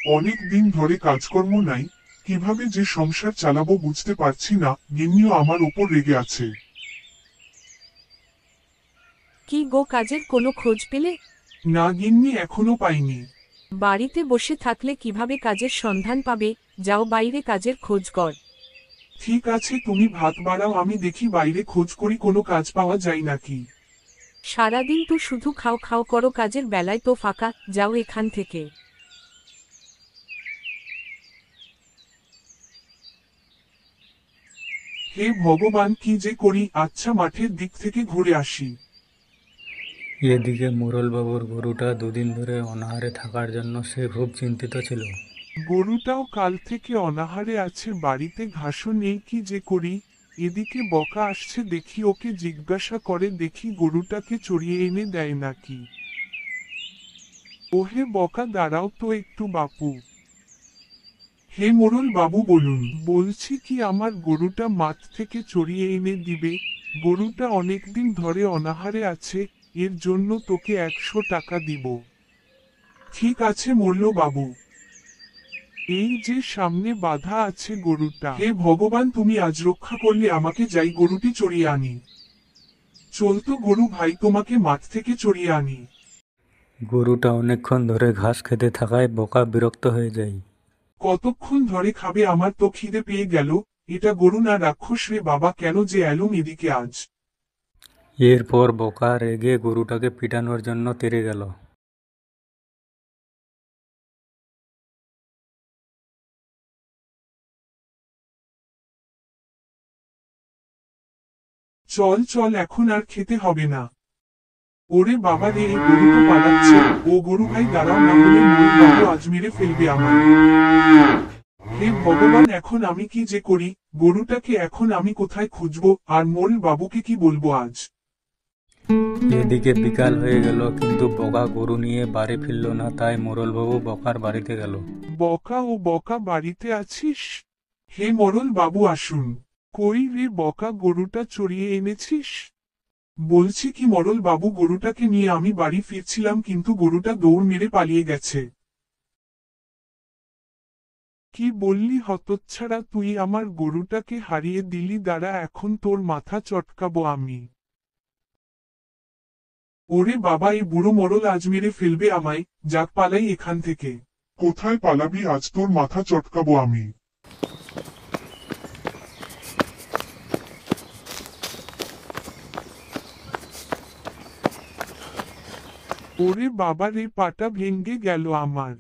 অনেক দিন ধরে কাজকর্ম নাই, কিভাবে যে সংসার চালাবো বুঝতে পারছি না। গিন্নিও আমার উপর রেগে আছে। কি গো, কাজের কোনো খোঁজ পেলে? না গিন্নি, এখনো পাইনি। বাড়িতে বসে থাকলে কিভাবে কাজের সন্ধান পাবে? যাও বাইরে কাজের খোঁজ কর। ঠিক আছে, তুমি ভাত বাড়াও, আমি দেখি বাইরে খোঁজ করি কোনো কাজ পাওয়া যায় নাকি। সারাদিন তো শুধু খাও খাও করো, কাজের বেলায় তো ফাঁকা, যাও এখান থেকে। হে ভগবান, কি যে করি। আচ্ছা, মাঠের দিক থেকে ঘুরে আসি। এদিকে মোড়লবাবুর গরুটা দুদিন ধরে অনাহারে থাকার জন্য সে খুব চিন্তিত ছিল। গরুটাও কাল থেকে অনাহারে আছে, বাড়িতে ঘাসও নেই, কি যে করি। এদিকে বকা আসছে, দেখি ওকে জিজ্ঞাসা করে দেখি গরুটাকে চড়িয়ে এনে দেয় নাকি। ওহে বকা, দাঁড়াও তো একটু বাপু। হে মোড়ল বাবু, বলুন। বলছি কি, আমার গরুটা মাঠ থেকে চড়িয়ে এনে দিবে? গরুটা অনেকদিন ধরে অনাহারে আছে, এর জন্য তোকে 100 টাকা দিব। ঠিক আছে মোড়ল বাবু। এই যে সামনে বাধা আছে গরুটা। হে ভগবান, তুমি আজ রক্ষা করলে আমাকে, যাই গরুটি চড়িয়ে আনি। চলতো গরু ভাই, তোমাকে মাঠ থেকে চড়িয়ে আনি। গরুটা অনেকক্ষণ ধরে ঘাস খেতে থাকায় বোকা বিরক্ত হয়ে যায়। কতক্ষণ ধরে খাবে, আমার তো খিদে পেয়ে গেল। এটা গরু না রাক্ষস রে বাবা, কেন যে এলুম এদিকে আজ। এরপর বোকা রেগে গরুটাকে পিটানোর জন্য তেড়ে গেল। চল চল, এখন আর খেতে হবে না। ওরে বাবা রে, এই গরু তো পালাচ্ছে। ও গরু ভাই দাঁড়াও, না হলে মোড়ল বাবু আজ মেরে ফেলবে আমায়। হে ভগবান, এখন আমি কি যে করি। গরুটাকে এখন আমি কোথায় খুঁজবো, আর মোড়ল বাবুকে কি বলবো আজ। এদিকে বিকাল হয়ে গেল, কিন্তু বোকা গরু নিয়ে বাড়ি ফিরল না, তাই মোড়লবাবু বোকার বাড়িতে গেল। বকা, ও বকা, বাড়িতে আছিস? হে মোড়ল বাবু, আসুন। কই রে বকা, গরুটা চড়িয়ে এনেছিস? বলছি কি মোড়ল বাবু, গরুটাকে নিয়ে আমি বাড়ি ফিরছিলাম, কিন্তু গরুটা দৌড় মেরে পালিয়ে গেছে। কি বললি হতচ্ছাড়া, তুই আমার গরুটাকে হারিয়ে দিলি, দাঁড়া এখন তোর মাথা চটকাবো আমি। ওরে বাবা, এই বুড়ো মোড়ল আজ মেরে ফেলবে আমায়। যাক, পালাই এখান থেকে। কোথায় পালাবি, আজ তোর মাথা চটকাবো আমি। ওরে বাবা রে, পাটা ভেঙ্গে গেল আমার।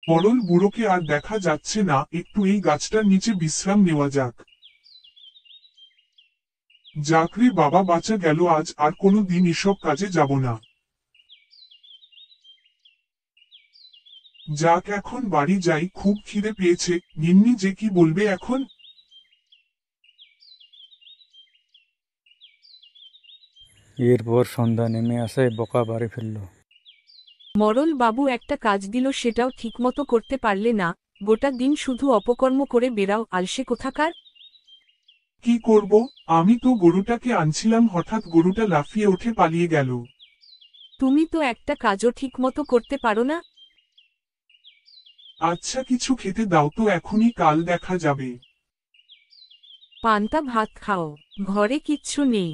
মোড়ল বুড়োকে আর দেখা যাচ্ছে না, একটু এই গাছটার নিচে বিশ্রাম নেওয়া যাক। যাক রে বাবা, বাঁচা গেল আজ, আর কোনো দিন এসব কাজে যাব না। যাক, এখন বাড়ি যাই, খুব খিদে পেয়েছে। গিন্নি যে কি বলবে এখন। এরপর সন্ধ্যা নেমে আসায় বোকা বাড়ি ফিরল। মরল বাবু একটা কাজ দিল, সেটাও ঠিকমতো করতে পারলে না। গোটা দিন শুধু অপকর্ম করে বেড়াও, আলসে কোথাকার। কি করব, আমি তো গরুটাকে আনছিলাম, হঠাৎ গরুটা লাফিয়ে উঠে পালিয়ে গেল। তুমি তো একটা কাজও ঠিকমতো করতে পারো না। আচ্ছা, কিছু খেতে দাও তো এখনই, কাল দেখা যাবে। পান্তা ভাত খাও, ঘরে কিচ্ছু নেই।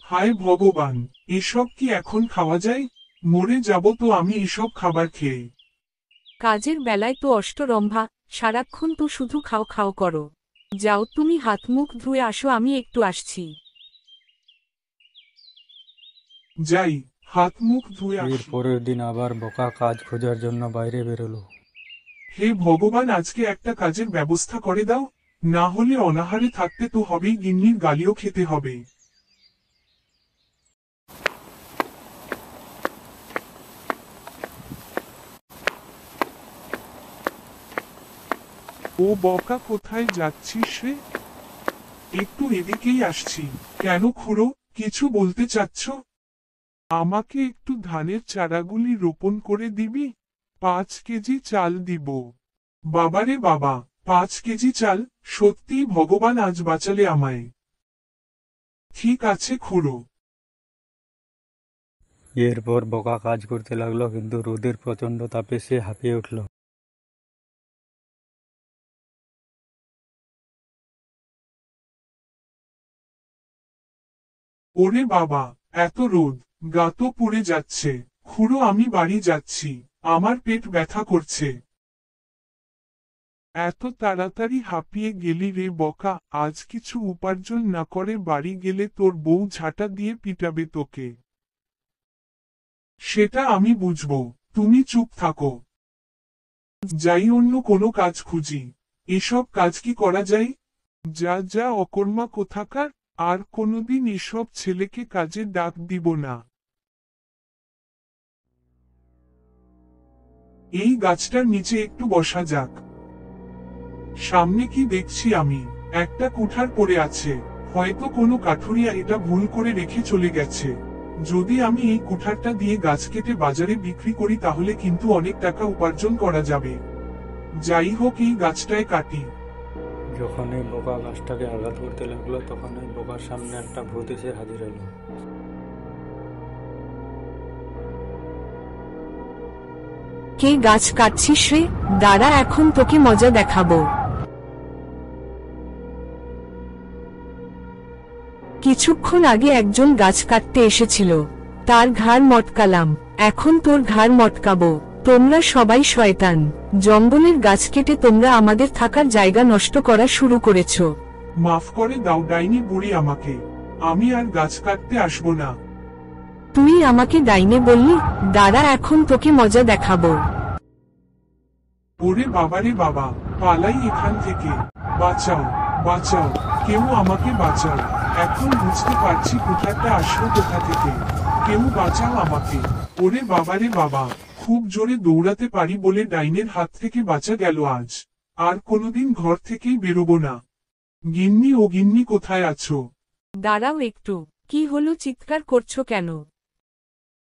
হায় ভগবান, এসব কি এখন খাওয়া যায়? মরে যাব তো আমি এসব খাবার খেয়ে। কাজের বেলায় তো অষ্টরম্ভা, সারাক্ষণ তো শুধু খাও খাও করো। যাও তুমি হাত মুখ ধুয়ে আসো, আমি একটু আসছি। যাই, হাত মুখ ধুয়ে এর আসি। পরের দিন আবার বোকা কাজ খোঁজার জন্য বাইরে বেরোলো। হে ভগবান, আজকে একটা কাজের ব্যবস্থা করে দাও। না হলে অনাহারে থাকতে তো হবেই, গিন্নির গালিও খেতে হবে। ও বকা, কোথায় যাচ্ছিস রে? একটু এদিকেই আসছি। কেন খুড়ো, কিছু বলতে চাচ্ছ? আমাকে একটু ধানের চারাগুলি রোপণ করে দিবি? 5 কেজি চাল দিব। বাবারে বাবা, 5 কেজি চাল! সত্যিই ভগবান আজ বাঁচালে আমায়। ঠিক আছে খুড়ো। এরপর বোকা কাজ করতে লাগলো, কিন্তু রোদের প্রচণ্ড তাপে সে হাঁপিয়ে উঠল। ওরে বাবা, এত রোদ, গা তো পুড়ে যাচ্ছে। খুড়ো আমি বাড়ি যাচ্ছি, আমার পেট ব্যথা করছে। এত তাড়াতাড়ি হাঁপিয়ে গেলি রে বকা, আজ কিছু উপার্জন না করে বাড়ি গেলে তোর বউ ঝাঁটা দিয়ে পিটাবে তোকে। সেটা আমি বুঝবো, তুমি চুপ থাকো। যাই অন্য কোনো কাজ খুঁজি। এসব কাজ কি করা যায়? যা যা অকর্মা কোথাকার, আর কোনোদিন এসব ছেলেকে কাজে ডাক দিব না। এই গাছটার নিচে একটু বসা যাক। সামনে কি দেখছি আমি? একটা কুঠার পড়ে আছে, হয়তো কোনো কাঠুরিয়া এটা ভুল করে রেখে চলে গেছে। যদি আমি এই কুঠারটা দিয়ে গাছ কেটে বাজারে বিক্রি করি তাহলে কিন্তু অনেক টাকা উপার্জন করা যাবে। যাই হোক, এই গাছটায় কাটি। যখন এই বোকা গাছটাকে আঘাত করতে লাগলো তখন এই বোকার সামনে একটা ভূত এসে হাজির হলো। কে গাছ কাটছিস রে? দাঁড়া, এখন তোকে মজা দেখাবো। কিছুক্ষণ আগে একজন গাছ কাটতে এসেছিল, তার ঘাড় মটকালাম, এখন তোর ঘাড় মটকাবো। তোমরা সবাই শয়তান, জঙ্গলের গাছ কেটে তোমরা আমাদের থাকার জায়গা নষ্ট করা শুরু করেছো। মাফ করে দাও ডাইনি বুড়ি আমাকে, আমি আর গাছ কাটতে আসবো না। তুই আমাকে ডাইনে বললি? দাঁড়া, এখন তোকে মজা দেখাবো। ওরে বাবারে বাবা, পালাই এখান থেকে। বাঁচাও, বাঁচাও, কেউ আমাকে বাঁচাও। এখন বুঝতে পারছি কুঠারটা আসলো কোথা থেকে। কেউ বাঁচাও আমাকে। ওরে বাবারে বাবা, খুব জোরে দৌড়াতে পারি বলে ডাইনের হাত থেকে বাঁচা গেল আজ। আর কোনোদিন ঘর থেকেই বেরোবো না। গিন্নি ও গিন্নি কোথায় আছো? দাঁড়াও একটু, কি হলো, চিৎকার করছো কেন?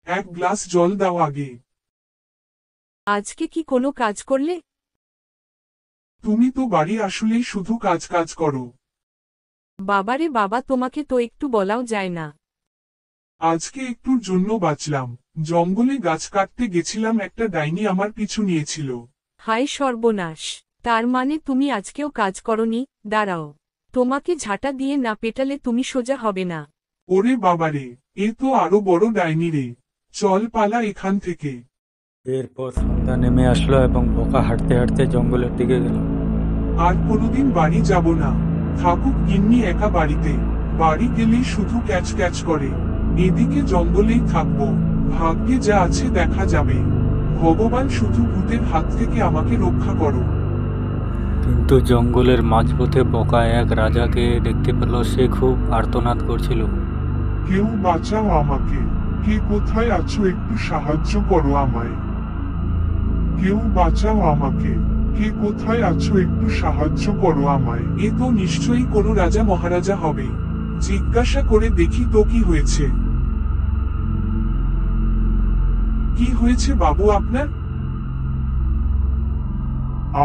এক গ্লাস জল দাও আগে। আজকে কি কোনো কাজ করলে? তুমি তো বাড়ি আসলেই শুধু কাজ কাজ করো। বাবারে বাবা, তোমাকে তো একটু বলাও যায় না। আজকে একটুর জন্য বাঁচলাম। জঙ্গলে গাছ কাটতে গেছিলাম, একটা ডাইনি আমার পিছু নিয়েছিল। হায় সর্বনাশ, তার মানে তুমি আজকেও কাজ করনি? দাঁড়াও, তোমাকে ঝাঁটা দিয়ে না পেটালে তুমি সোজা হবে না। ওরে বাবারে, এ তো আরো বড় ডাইনি রে। চল পালা এখান থেকে। এরপর সন্ধ্যা নেমে আসলো এবং বোকা হাঁটতে হাঁটতে জঙ্গলের দিকে গেল। আর কোনোদিন বাড়ি যাব না। থাকুক গিন্নি একা বাড়িতে। বাড়ি গেলেই শুধু ক্যাচ ক্যাচ করে। এদিকে জঙ্গলেই থাকবো, ভাগ্যে যা আছে দেখা যাবে। ভগবান শুধু ভূতের হাত থেকে আমাকে রক্ষা করো। কিন্তু জঙ্গলের মাঝপথে বোকা এক রাজাকে দেখতে পেল। সে খুব আর্তনাদ করছিল। কেউ বাঁচাও আমাকে। কে কোথায় আছো, একটু সাহায্য করো আমায়। কেউ বাঁচাও আমাকে। কে কোথায় আছো, একটু সাহায্য করো আমায়। এ তো নিশ্চয়ই কোনো রাজা মহারাজা হবে। জিজ্ঞাসা করে দেখি তো কি হয়েছে। কি হয়েছে বাবু আপনার?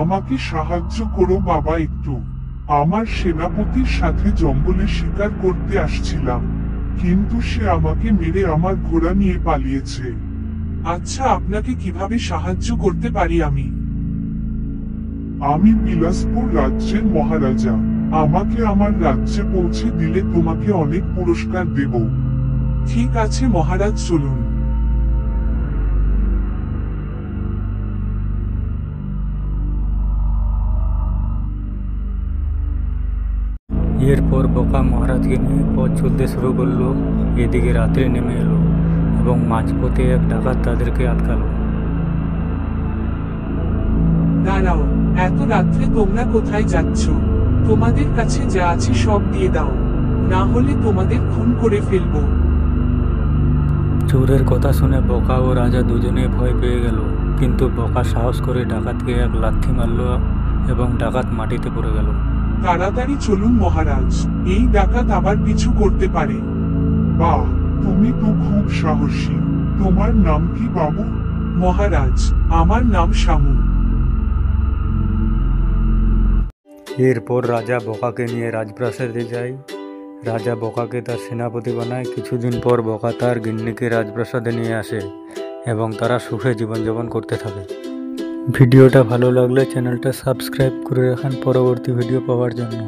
আমাকে সাহায্য করো বাবা একটু। আমার সেনাপতির সাথে জঙ্গলে শিকার করতে আসছিলাম, কিন্তু সে আমাকে মেরে আমার ঘোড়া নিয়ে পালিয়েছে। আচ্ছা, আপনাকে কিভাবে সাহায্য করতে পারি আমি? আমি বিলাসপুর রাজ্যের মহারাজা। আমাকে আমার রাজ্যে পৌঁছে দিলে তোমাকে অনেক পুরস্কার দেব। ঠিক আছে মহারাজ, চলুন। এরপর বোকা মহারাজকে নিয়ে পথ চলতে শুরু করলো। এদিকে রাত্রে নেমে এলো এবং মাঝপথে এক ডাকাত তাদেরকে আটকালো। দাঁড়াও, এত রাত্রে তোমরা কোথায় যাচ্ছ? তোমাদের কাছে যা আছে সব দিয়ে দাও, না হলে তোমাদের খুন করে ফেলবো। চোরের কথা শুনে বোকা ও রাজা দুজনে ভয় পেয়ে গেল, কিন্তু বোকা সাহস করে ডাকাতকে এক লাথি মারল এবং ডাকাত মাটিতে পড়ে গেল। তাড়াতাড়ি চলুন মহারাজ, এই ডাকাত আবার পিছু করতে পারে। বাহ, তুমি তো খুব সাহসী। তোমার নাম কি বাবু? মহারাজ, আমার নাম শামু। এরপর রাজা বোকাকে নিয়ে রাজপ্রাসাদে যায়। রাজা বোকাকে তার সেনাপতি বানায়। কিছুদিন পর বোকা তার গিন্নিকে রাজপ্রাসাদে নিয়ে আসে এবং তারা সুখে জীবনযাপন করতে থাকে। ভিডিওটা ভালো লাগলে চ্যানেলটা সাবস্ক্রাইব করে রাখেন পরবর্তী ভিডিও পাওয়ার জন্য।